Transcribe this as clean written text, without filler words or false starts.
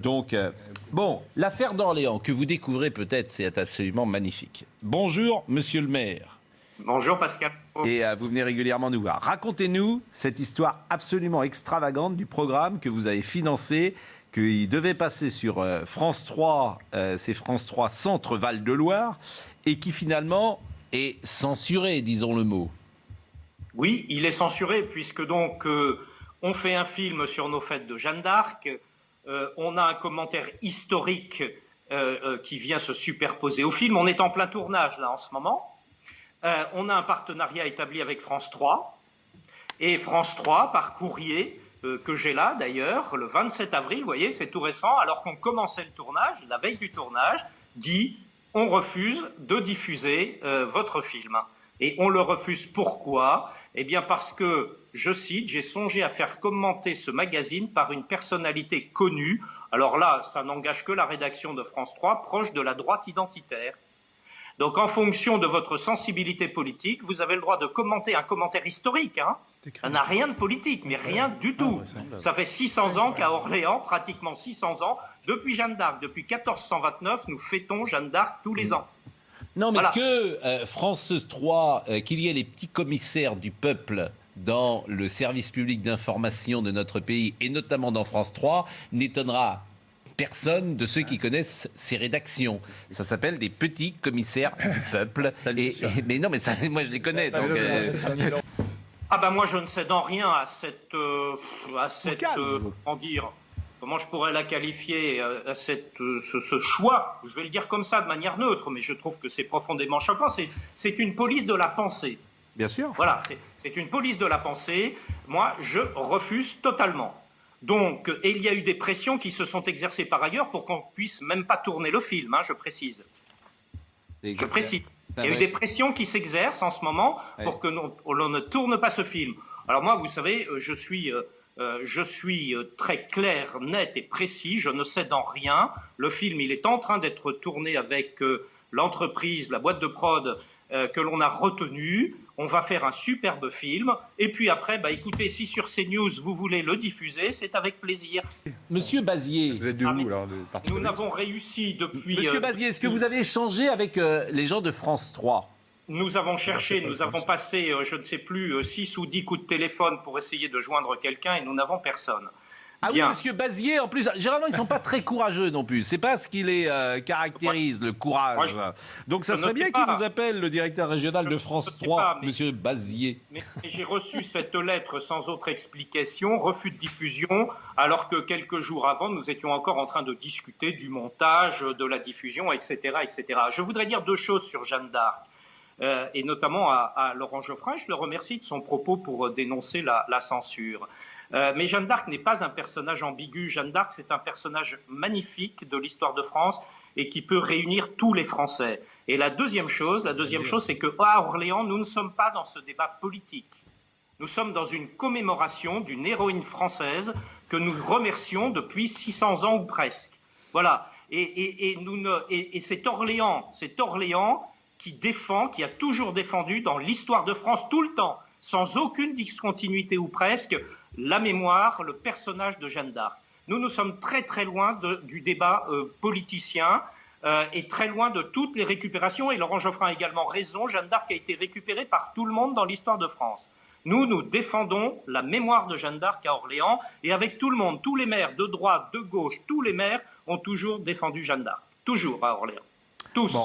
Donc, bon, l'affaire d'Orléans, que vous découvrez peut-être, c'est absolument magnifique. Bonjour, monsieur le maire. Bonjour, Pascal. Et vous venez régulièrement nous voir. Racontez-nous cette histoire absolument extravagante du programme que vous avez financé, qu'il devait passer sur France 3, c'est France 3 Centre Val-de-Loire, et qui finalement est censuré, disons le mot. Oui, il est censuré, puisque donc on fait un film sur nos fêtes de Jeanne d'Arc, on a un commentaire historique qui vient se superposer au film. On est en plein tournage là en ce moment. On a un partenariat établi avec France 3. Et France 3, par courrier, que j'ai là d'ailleurs, le 27 avril, vous voyez, c'est tout récent, alors qu'on commençait le tournage, la veille du tournage, dit « On refuse de diffuser votre film ». Et on le refuse pourquoi? Eh bien parce que, je cite, j'ai songé à faire commenter ce magazine par une personnalité connue. Alors là, ça n'engage que la rédaction de France 3, proche de la droite identitaire. Donc en fonction de votre sensibilité politique, vous avez le droit de commenter un commentaire historique. Hein. Ça n'a rien de politique, mais rien du tout. Ça fait 600 ans qu'à Orléans, pratiquement 600 ans, depuis Jeanne d'Arc, depuis 1429, nous fêtons Jeanne d'Arc tous les ans. Non, mais voilà. Que France 3, qu'il y ait les petits commissaires du peuple dans le service public d'information de notre pays, et notamment dans France 3, n'étonnera personne de ceux qui connaissent ces rédactions. Ça s'appelle des petits commissaires du peuple. Mais non, mais ça, moi je les connais. Donc, Ah ben moi je ne cède en rien à cette comment dire, comment je pourrais la qualifier, à ce choix, je vais le dire comme ça de manière neutre, mais je trouve que c'est profondément choquant, c'est une police de la pensée. Bien sûr. Voilà, c'est une police de la pensée. Moi, je refuse totalement. Donc, et il y a eu des pressions qui se sont exercées par ailleurs pour qu'on puisse même pas tourner le film, hein, je précise. Je précise. Il y a eu des pressions qui s'exercent en ce moment pour que l'on ne tourne pas ce film. Alors moi, vous savez, je suis très clair, net et précis, je ne cède en rien. Le film, il est en train d'être tourné avec l'entreprise, la boîte de prod que l'on a retenue. On va faire un superbe film. Et puis après, bah, écoutez, si sur CNews, vous voulez le diffuser, c'est avec plaisir. Monsieur Bazier. Vous êtes de où, là, nous n'avons réussi depuis... Monsieur Bazier, est-ce que vous avez échangé avec les gens de France 3 ? Nous avons cherché, nous avons passé, je ne sais plus, 6 ou 10 coups de téléphone pour essayer de joindre quelqu'un et nous n'avons personne. Ah Bien. oui, monsieur Bazier, en plus, généralement, ils ne sont pas très courageux non plus. C'est pas ce qui les caractérise, le courage. Donc ça serait bien qu'il vous appelle, le directeur régional de France 3, monsieur Bazier. Mais j'ai reçu cette lettre sans autre explication, refus de diffusion, alors que quelques jours avant, nous étions encore en train de discuter du montage, de la diffusion, etc., etc. Je voudrais dire 2 choses sur Jeanne d'Arc. Et notamment à Laurent Geoffrin, je le remercie de son propos pour dénoncer la censure. Mais Jeanne d'Arc n'est pas un personnage ambigu. Jeanne d'Arc, c'est un personnage magnifique de l'histoire de France et qui peut réunir tous les Français. Et la deuxième chose, c'est qu'à Orléans, nous ne sommes pas dans ce débat politique. Nous sommes dans une commémoration d'une héroïne française que nous remercions depuis 600 ans ou presque. Voilà. Et c'est Orléans qui a toujours défendu dans l'histoire de France tout le temps, sans aucune discontinuité ou presque, la mémoire, le personnage de Jeanne d'Arc. Nous sommes très très loin du débat politicien et très loin de toutes les récupérations. Et Laurent Geoffrin a également raison, Jeanne d'Arc a été récupérée par tout le monde dans l'histoire de France. Nous défendons la mémoire de Jeanne d'Arc à Orléans et avec tout le monde, tous les maires de droite, de gauche, tous les maires ont toujours défendu Jeanne d'Arc. Toujours à Orléans. Tous. Bon.